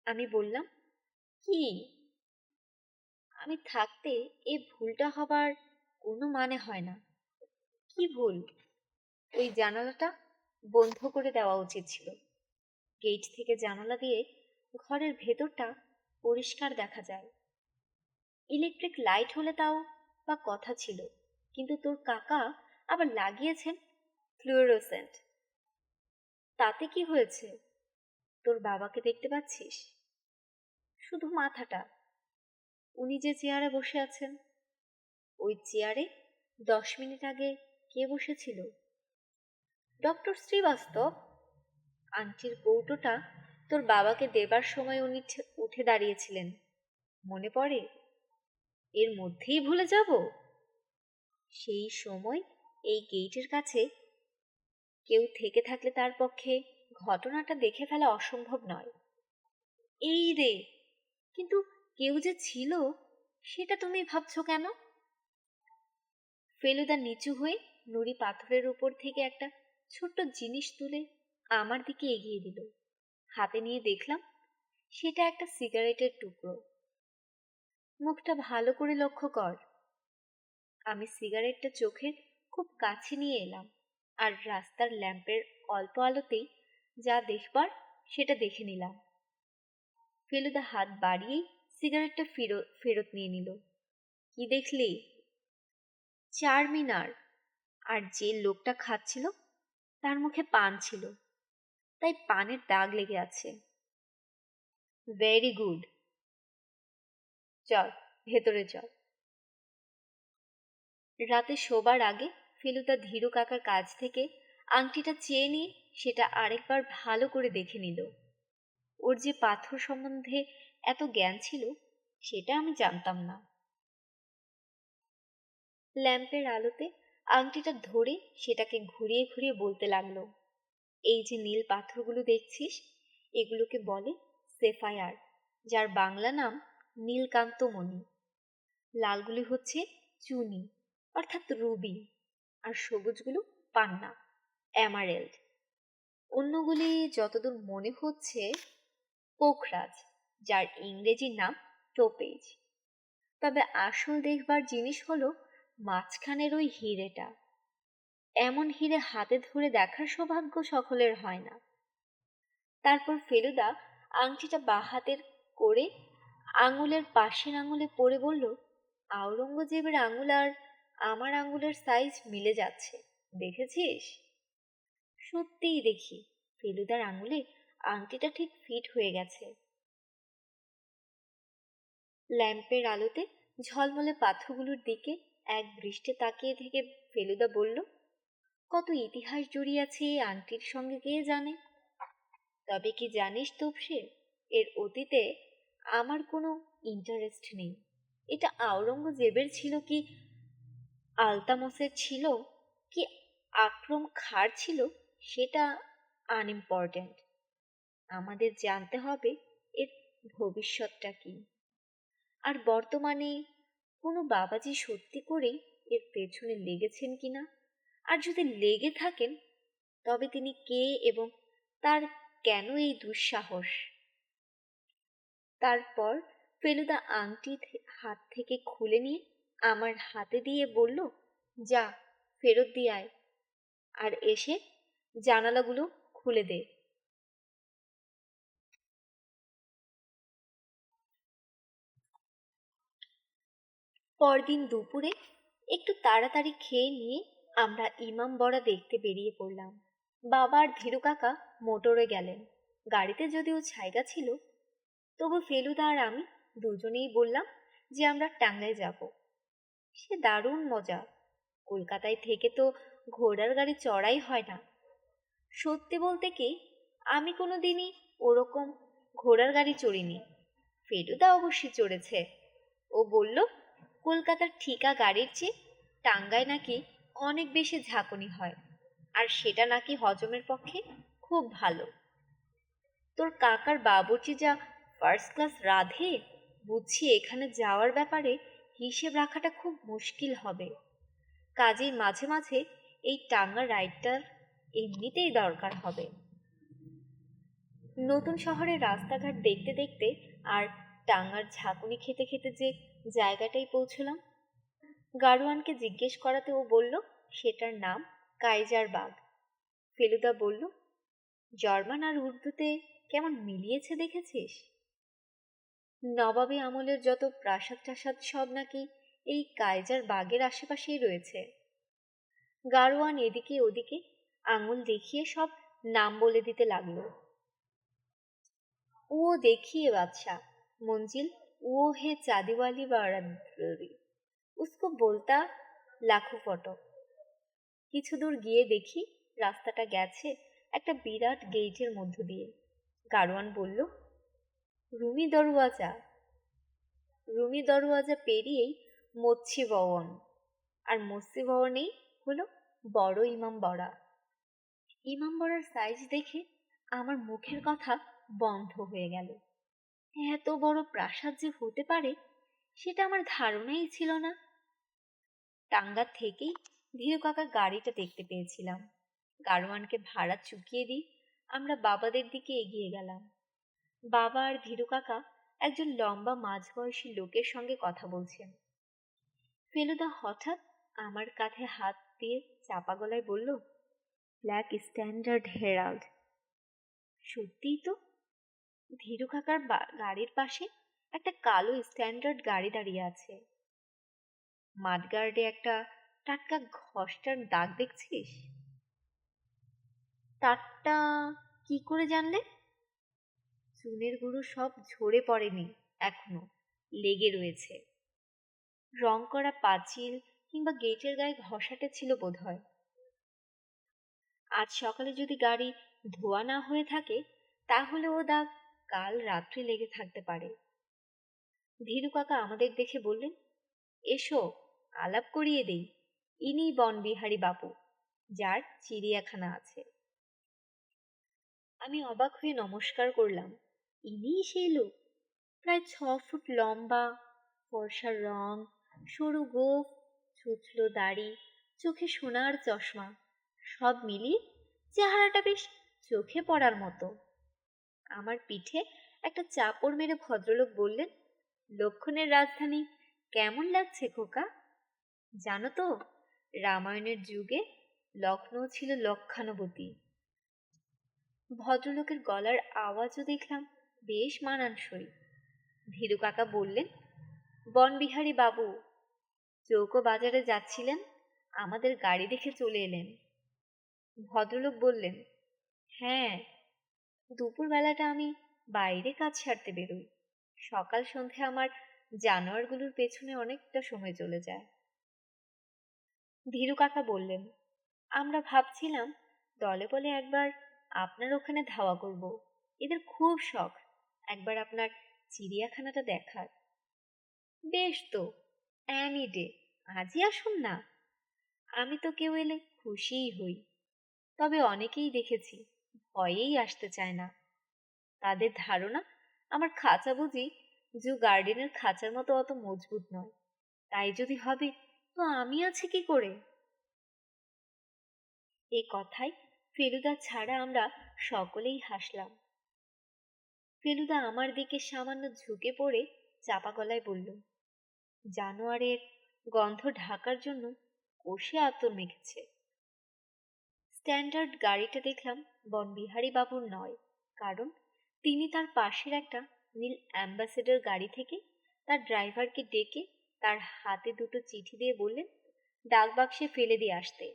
আমি বললাম, কি? আমি থাকতে এ ভুলটা হবার কোনো মানে হয় না। কি ভুল? ওই জানালাটা বন্ধ করে দেওয়া উচিত ছিল। গেট থেকে জানালা দিয়ে ঘরের ভেতরটা পরিষ্কার দেখা যায়। ইলেকট্রিক লাইট হলে তাও বা কথা ছিল, কিন্তু তোর কাকা আবার লাগিয়েছেন ফ্লুরোসেন্ট। তাতে কি হয়েছে? তোর বাবাকে দেখতে পাচ্ছিস? শুধু মাথাটা। উনি যে চেয়ারে বসে আছেন, ওই চেয়ারে 10 মিনিট আগে কে বসেছিল? ডক্টর শ্রীবাস্তব। আংটির কৌটোটা তোর বাবাকে দেবার সময় উনি উঠে দাঁড়িয়েছিলেন, মনে পড়ে? এর মধ্যেই ভুলে যাব? সেই সময় এই গেটের কাছে কেউ থেকে থাকলে তার পক্ষে ঘটনাটা দেখে ফেলা অসম্ভব নয়। এই রে, কিন্তু কেউ যে ছিল সেটা তুমি ভাবছো কেন? ফেলুদা নিচু হয়ে নুড়ি পাথরের উপর থেকে একটা ছোট্ট জিনিস তুলে আমার দিকে এগিয়ে দিল। হাতে নিয়ে দেখলাম সেটা একটা সিগারেটের টুকরো। মুখটা ভালো করে লক্ষ্য কর। আমি সিগারেটটা চোখের খুব কাছে নিয়ে এলাম, আর রাস্তার ল্যাম্পের অল্প আলোতেই যা দেখবার সেটা দেখে নিলাম। ফেলুদা হাত বাড়িয়েই সিগারেটটা ফেরত নিয়ে নিল। কি দেখলি? চারমিনার। আর যে লোকটা খাচ্ছিল তার মুখে পান ছিল, তাই পানের দাগ লেগে আছে। Very good. চল, ভেতরে চল। রাতে শোবার আগে ফেলুদা ধীরু কাকার কাছ থেকে আংটিটা চেয়ে নিয়ে সেটা আরেকবার ভালো করে দেখে নিল। ওর যে পাথর সম্বন্ধে এত জ্ঞান ছিল সেটা আমি জানতাম না। ল্যাম্পের আলোতে আংটিটা ধরে সেটাকে ঘুরিয়ে ঘুরিয়ে বলতে লাগলো, এই যে নীল পাথরগুলো দেখছিস, এগুলোকে বলে সেফায়ার, যার বাংলা নাম নীলকান্তমণি। লালগুলি হচ্ছে চুনি অর্থাৎ রুবি, আর সবুজগুলো পান্না, অ্যামারেল্ড। অন্যগুলি যতদূর মনে হচ্ছে পোখরাজ, যার ইংরেজি নাম টোপেজ। তবে আসল দেখবার জিনিস হলো মাঝখানের ওই হিরেটা। এমন হিরে হাতে ধরে দেখার সৌভাগ্য সকলের হয় না। তারপর ফেলুদা আংটিটা বাঁ হাতের করে আঙুলের পাশের আঙুলে পরে বলল, আওরঙ্গজেবের আঙুল আর আমার আঙুলের সাইজ মিলে যাচ্ছে, দেখেছিস? সত্যিই দেখি, ফেলুদার আঙুলে আংটিটা ঠিক ফিট হয়ে গেছে। ল্যাম্পের আলোতে ঝলমলে পাথরগুলোর দিকে এক দৃষ্টে তাকিয়ে থেকে ফেলুদা বলল, কত ইতিহাস জড়িয়ে আছে এই আংটির সঙ্গে কে জানে। তবে কি জানিস তোপসে, এর অতীতে আমার কোনো ইন্টারেস্ট নেই। এটা আওরঙ্গজেবের ছিল কি আলতামসের ছিল কি আকরম খাঁর ছিল সেটা আনইম্পর্ট্যান্ট। আমাদের জানতে হবে এর ভবিষ্যৎটা কি। আর বর্তমানে কোনো বাবাজি সত্যি করেই এর পেছনে লেগেছেন কিনা, আর যদি লেগে থাকেন তবে তিনি কে এবং তার কেন এই দুঃসাহস। তারপর ফেলুদা আংটি হাত থেকে খুলে নিয়ে আমার হাতে দিয়ে বলল, যা ফেরত দিয়ে আয়, আর এসে জানালাগুলো খুলে দে। পরদিন দুপুরে একটু তাড়াতাড়ি খেয়ে নিয়ে আমরা ইমামবাড়া দেখতে বেরিয়ে পড়লাম। বাবা আর ধীরু কাকা মোটরে গেলেন। গাড়িতে যদিও জায়গা ছিল, তবু ফেলুদা আর আমি দুজনেই বললাম যে আমরা টাঙ্গায় যাব। সে দারুণ মজা। কলকাতায় থেকে তো ঘোড়ার গাড়ি চড়াই হয় না। সত্যি বলতে কি, আমি কোনো দিনই ওরকম ঘোড়ার গাড়ি চড়িনি। ফেলুদা অবশ্যই চড়েছে। ও বলল, কলকাতার ঠিকা গাড়ির চেয়ে টাঙ্গায় নাকি অনেক বেশি ঝাঁকুনি হয়, আর সেটা নাকি হজমের পক্ষে খুব ভালো। তোর কাকার বাবুর্চি যা ফার্স্ট ক্লাস রাধে, বুঝছি এখানে যাওয়ার ব্যাপারে হিসেব রাখাটা খুব মুশকিল হবে। কাজেই মাঝে মাঝে এই টাঙ্গা রাইডটার এমনিতেই দরকার হবে। নতুন শহরের রাস্তাঘাট দেখতে দেখতে আর টাঙ্গার ঝাঁকুনি খেতে খেতে যে জায়গাটাই পৌঁছলাম, গাড়োয়ানকে জিজ্ঞেস করাতে ও বলল সেটার নাম কাইজার বাগ। ফেলুদা বলল, জার্মান আর উর্দুতে কেমন মিলিয়েছে দেখেছিস? নবাবী আমলের যত প্রাসাদ টাসাদ সব নাকি এই কাইজার বাগের আশেপাশেই রয়েছে। গাড়োয়ান এদিকে ওদিকে আঙুল দেখিয়ে সব নাম বলে দিতে লাগলো। ও देखिए बादशाह, मंजिल वो है चांदी वाली बारादरी, उसको बोलता লাখো ফটক। কিছু দূর গিয়ে দেখি রাস্তাটা গেছে একটা বিরাট গেইটের মধ্য দিয়ে। গাড়োয়ান বলল, রুমি দরওয়াজা। রুমি দরওয়াজা পেরিয়েই মৎস্যি ভবন, আর মৎস্যি ভবনেই হলো বড় ইমামবাড়া। ইমামবাড়ার সাইজ দেখে আমার মুখের কথা বন্ধ হয়ে গেল। এত বড় প্রাসাদ যে হতে পারে সেটা আমার ধারণাই ছিল না। টাঙ্গা থেকেই ধীরু কাকা গাড়িটা দেখতে পেয়েছিলাম। গাড়োয়ানকে ভাড়া চুকিয়ে দিই আমরা বাবাদের দিকে এগিয়ে গেলাম। বাবা আর ধীরু কাকা একজন লম্বা মাঝবয়সী লোকের সঙ্গে কথা বলছেন। ফেলুদা হঠাৎ আমার কাঁধে হাত দিয়ে চাপা গলায় বলল, ব্ল্যাক স্ট্যান্ডার্ড হেরাল্ড। সত্যিই তো, ধীরু কাকার গাড়ির পাশে একটা কালো স্ট্যান্ডার্ড গাড়ি দাঁড়িয়ে আছে। মাঠগার্ডে একটা টাটকা ঘষ্টার দাগ দেখছিস? তারটা কি করে জানলে? চুনের গুঁড়ো সব ঝরে পড়েনি, এখনো লেগে রয়েছে। রং করা পাঁচিল কিংবা গেটের গায়ে ঘষাটে ছিল বোধহয়। আজ সকালে যদি গাড়ি ধোয়া না হয়ে থাকে তাহলে ও দাগ কাল রাত্রে লেগে থাকতে পারে। ধীরু কাকা আমাদের দেখে বললেন, এসো আলাপ করিয়ে দেই, ইনি বনবিহারী বাপু, যার চিড়িয়াখানা আছে। আমি অবাক হয়ে নমস্কার করলাম। ইনিই সেই লোক, প্রায় 6 ফুট লম্বা, ফর্সা রং, সরু গোঁফ, ছুঁচলো দাড়ি, চোখে সোনার চশমা, সব মিলিয়ে চেহারাটা বেশ চোখে পড়ার মতো। আমার পিঠে একটা চাপড় মেরে ভদ্রলোক বললেন, লক্ষণের রাজধানী কেমন লাগছে খোকা? জানো তো, রামায়ণের যুগে লখনৌ ছিল লক্ষানুবতী। ভদ্রলোকের গলার আওয়াজও দেখলাম বেশ মানানসই। ধীরু কাকা বললেন, বনবিহারী বাবু চৌকো বাজারে যাচ্ছিলেন, আমাদের গাড়ি দেখে চলে এলেন। ভদ্রলোক বললেন, হ্যাঁ, দুপুর বেলাটা আমি বাইরে কাজ সারতে বেরোই। সকাল সন্ধে আমার জানোয়ারগুলোর পেছনে অনেকটা সময় চলে যায়। ধীরু কাকা বললেন, আমরা ভাবছিলাম দলে বলে একবার আপনার ওখানে ধাওয়া করব। এদের খুব শখ একবার আপনার চিড়িয়াখানাটা দেখার। বেশ তো, অ্যানি ডে, আজই আসুন না। আমি তো কেউ এলে খুশিই হই, তবে অনেকেই দেখেছি ভয়েই আসতে চায় না। তাদের ধারণা আমার খাঁচা বুঝি জু গার্ডেনের খাঁচার মতো অত মজবুত নয়, তাই যদি হবে তো আমি আছি কি করে। এ কথায় ফেলুদা ছাড়া আমরা সকলেই হাসলাম। ফেলুদা আমার দিকে সামান্য ঝুঁকে পড়ে চাপা গলায় বলল, জানোয়ারের গন্ধ ঢাকার জন্য কষে আতর মেখেছে। স্ট্যান্ডার্ড গাড়িটা দেখলাম বনবিহারী বাবুর নয়, কারণ তিনি তার পাশের একটা নীল অ্যাম্বাসেডর গাড়ি থেকে তার ড্রাইভারকে ডেকে তার হাতে দুটো চিঠি দিয়ে বললেন ডাক বাক্সে ফেলে দিয়ে আসতে।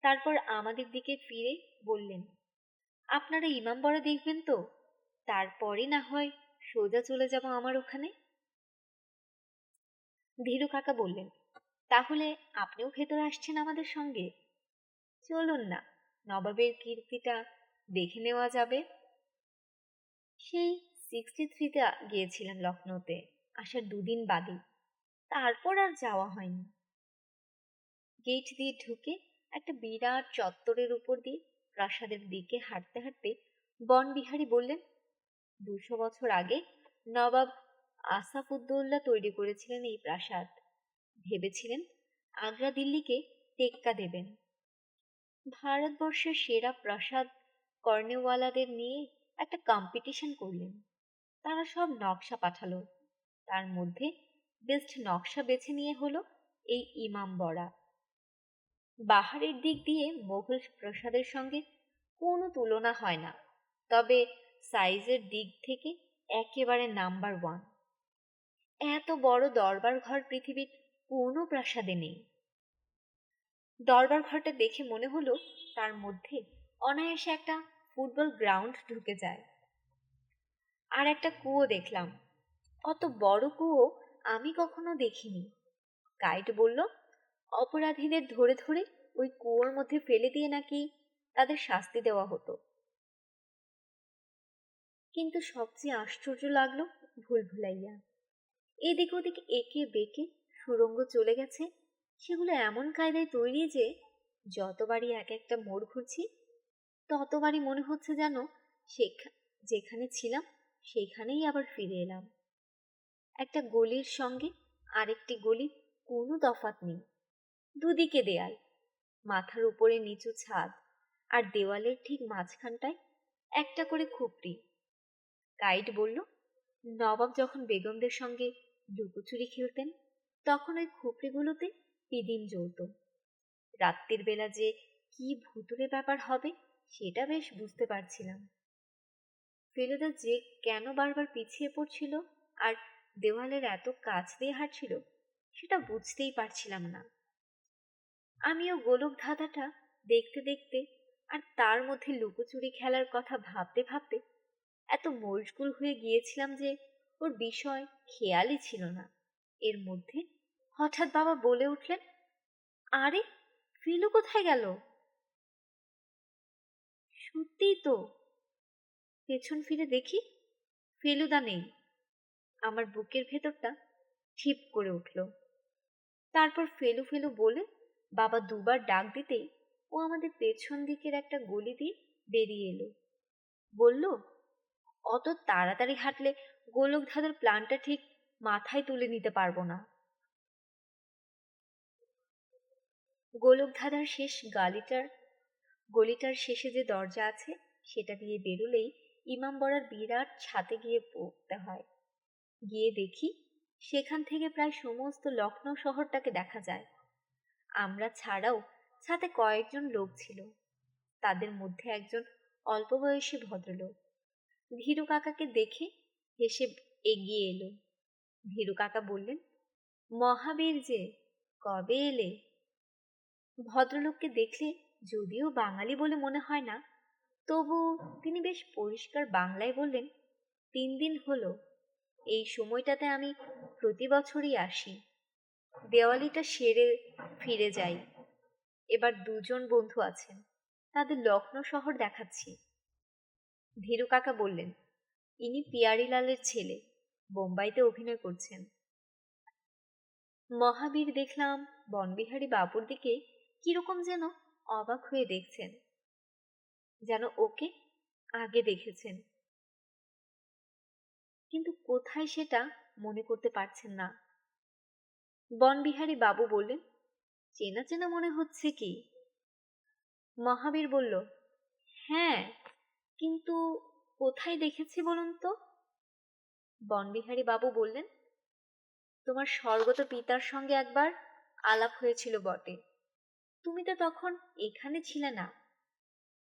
তারপর আমাদের দিকে ফিরে বললেন, আপনারা ইমামবাড়া দেখবেন তো, তারপরে না হয় সোজা চলে যাব আমার ওখানে। ধীরু কাকা বললেন, তাহলে আপনিও ভেতরে আসছেন আমাদের সঙ্গে? চলুন না, নবাবের কীর্তিটা দেখে নেওয়া যাবে। সেই 63-তে গিয়েছিলাম লখনৌতে, আসার 2 দিন বাদে। তারপর আর যাওয়া হয়নি। গেট দিয়ে ঢুকে একটা বিরাট চত্বরের উপর দিয়ে প্রাসাদের দিকে হাঁটতে হাঁটতে বনবিহারী বললেন, 200 বছর আগে নবাব আসাফউদ্দৌলা তৈরি করেছিলেন এই প্রাসাদ। ভেবেছিলেন আগ্রা দিল্লিকে টেক্কা দেবেন। ভারতবর্ষের সেরা প্রাসাদ কর্নেওয়ালাদের নিয়ে একটা কম্পিটিশন করলেন। তারা সব নকশা পাঠালো, তার মধ্যে বেস্ট নকশা বেছে নিয়ে হলো এই ইমামবাড়া। বাহারের দিক দিয়ে মোগল প্রাসাদের সঙ্গে কোনো তুলনা হয় না, তবে সাইজের দিক থেকে একেবারে নাম্বার 1। এত বড় দরবার ঘর পৃথিবীর কোনো প্রাসাদে নেই। দরবার ঘরটা দেখে মনে হলো তার মধ্যে অনায়াসে একটা ফুটবল গ্রাউন্ড ঢুকে যায়। আর একটা কুয়ো দেখলাম, অত বড় কুয়ো আমি কখনো দেখিনি। গাইড বলল, অপরাধীদের ধরে ধরে ওই কুয়োর মধ্যে ফেলে দিয়ে নাকি তাদের শাস্তি দেওয়া হতো। কিন্তু সবচেয়ে আশ্চর্য লাগলো ভুলভুলাইয়া। এদিক ওদিক এঁকে বেঁকে সুড়ঙ্গ চলে গেছে, সেগুলো এমন কায়দায় তৈরি যে যতবারই এক একটা মোড় ঘুরছি ততবারই মনে হচ্ছে যেন যেখানে ছিলাম সেইখানেই আবার ফিরে এলাম। একটা গলির সঙ্গে আরেকটি গলির কোনো তফাৎ নেই। দুদিকে দেয়াল, মাথার উপরে নিচু ছাদ, আর দেওয়ালের ঠিক মাঝখানটায় একটা করে খুপড়ি। গাইড বলল, নবাব যখন বেগমদের সঙ্গে লুকোচুরি খেলতেন তখন ওই খুপড়িগুলোতে পিদিম জ্বলত। রাত্রির বেলা যে কি ভুতুড়ে ব্যাপার হবে সেটা বেশ বুঝতে পারছিলাম। ফেলুদা যে কেন বারবার পিছিয়ে পড়ছিল আর দেওয়ালের এত কাছ দিয়ে হাঁটছিল সেটা বুঝতেই পারছিলাম না। আমিও গোলক ধাঁধাটা দেখতে দেখতে আর তার মধ্যে লুকোচুরি খেলার কথা ভাবতে ভাবতে এত মশগুল হয়ে গিয়েছিলাম যে ওর বিষয় খেয়ালই ছিল না। এর মধ্যে হঠাৎ বাবা বলে উঠলেন, আরে ফিলু কোথায় গেল? সত্যিই তো, পেছন ফিরে দেখি ফেলুদা নেই। আমার বুকের ভেতরটা ঠিক করে উঠল। তারপর ফেলু ফেলু বলে বাবা দুবার ডাক দিতেই ও আমাদের পেছন দিকের একটা গলি দিয়ে বেরিয়ে এলো। বলল, অত তাড়াতাড়ি হাঁটলে গোলক ধাঁধার প্ল্যানটা ঠিক মাথায় তুলে নিতে পারবো না। গোলক ধাঁধার শেষ গলিটার শেষে যে দরজা আছে সেটা দিয়ে বেরোলেই ইমামবাড়ার বিরাট ছাতে গিয়ে পড়তে হয়। গিয়ে দেখি সেখান থেকে প্রায় সমস্ত লখনৌ শহরটাকে দেখা যায়। আমরা ছাড়াও ছাতে কয়েকজন লোক ছিল। তাদের মধ্যে একজন অল্প বয়সী ভদ্রলোক ধীরু কাকাকে দেখে হেসে এগিয়ে এলো। ধীরু কাকা বললেন, মহাবীর যে, কবে এলে? ভদ্রলোককে দেখলে যদিও বাঙালি বলে মনে হয় না, তবু তিনি বেশ পরিষ্কার বাংলায় বললেন, 3 দিন হলো। এই সময়টাতে আমি প্রতি বছরই আসি। দেওয়ালিটা সেরে ফিরে যাই। এবার 2 জন বন্ধু আছেন, তাদের লখনৌ শহর দেখাচ্ছি। ধীরু কাকা বললেন, ইনি পিয়ারিলালের ছেলে, বোম্বাইতে অভিনয় করছেন। মহাবীর দেখলাম বনবিহারী বাবুর দিকে কিরকম যেন অবাক হয়ে দেখছেন, যেন ওকে আগে দেখেছেন, কিন্তু কোথায় সেটা মনে করতে পারছেন না। বনবিহারী বাবু বললেন, চেনা চেনা মনে হচ্ছে কি? মহাবীর বলল, হ্যাঁ, কিন্তু কোথায় দেখেছি বলুন তো? বনবিহারী বাবু বললেন, তোমার স্বর্গত পিতার সঙ্গে একবার আলাপ হয়েছিল বটে, তুমি তো তখন এখানে ছিলে না।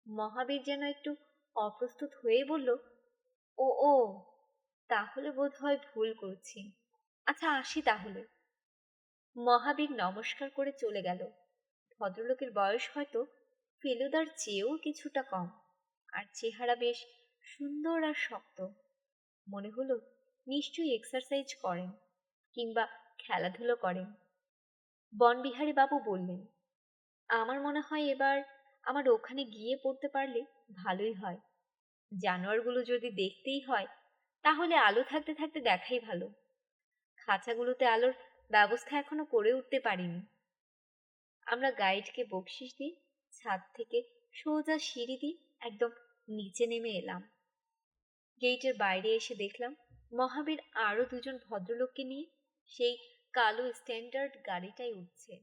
মহাবীর যেন একটু অপ্রস্তুত হয়ে বলল, ও ও, তাহলে বোধ হয় ভুল করছি। আচ্ছা, আসি তাহলে। মহাবীর নমস্কার করে চলে গেল। ভদ্রলোকের বয়স হয়তো ফেলুদার চেয়েও কিছুটা কম, আর চেহারা বেশ সুন্দর আর শক্ত। মনে হলো নিশ্চয়ই এক্সারসাইজ করেন কিংবা খেলাধুলো করেন। বনবিহারী বাবু বললেন, আমার মনে হয় এবার আমার ওখানে গিয়ে পড়তে পারলে ভালোই হয়। জানোয়ারগুলো যদি দেখতেই হয় তাহলে আলো থাকতে থাকতে দেখাই ভালো। খাঁচাগুলোতে আলোর ব্যবস্থা এখনো করে উঠতে পারিনি। আমরা গাইডকে বকশিশ দিই ছাদ থেকে সোজা সিঁড়ি দিয়ে একদম নিচে নেমে এলাম। গেটের বাইরে এসে দেখলাম মহাবীর আরো 2 জন ভদ্রলোককে নিয়ে সেই কালো স্ট্যান্ডার্ড গাড়িটাই উঠছে।